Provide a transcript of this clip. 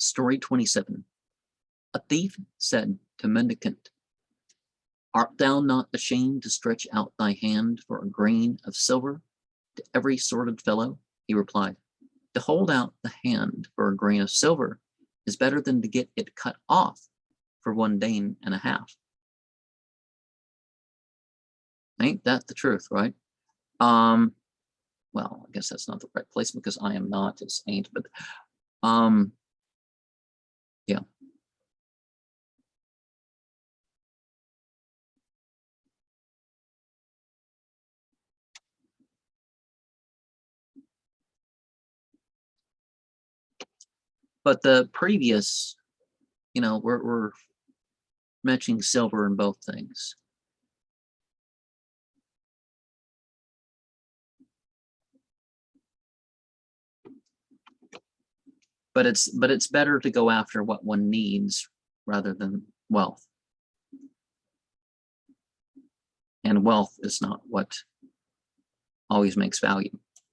Story 27. A thief said to mendicant, "Art thou not ashamed to stretch out thy hand for a grain of silver to every sordid fellow?" He replied, "To hold out the hand for a grain of silver is better than to get it cut off for 1 dane and a half." Ain't that the truth, right? Well, I guess that's not the right place because I am not, it's ain't, but yeah. But the previous, we're mentioning silver in both things. But it's better to go after what one needs rather than wealth. And wealth is not what always makes value.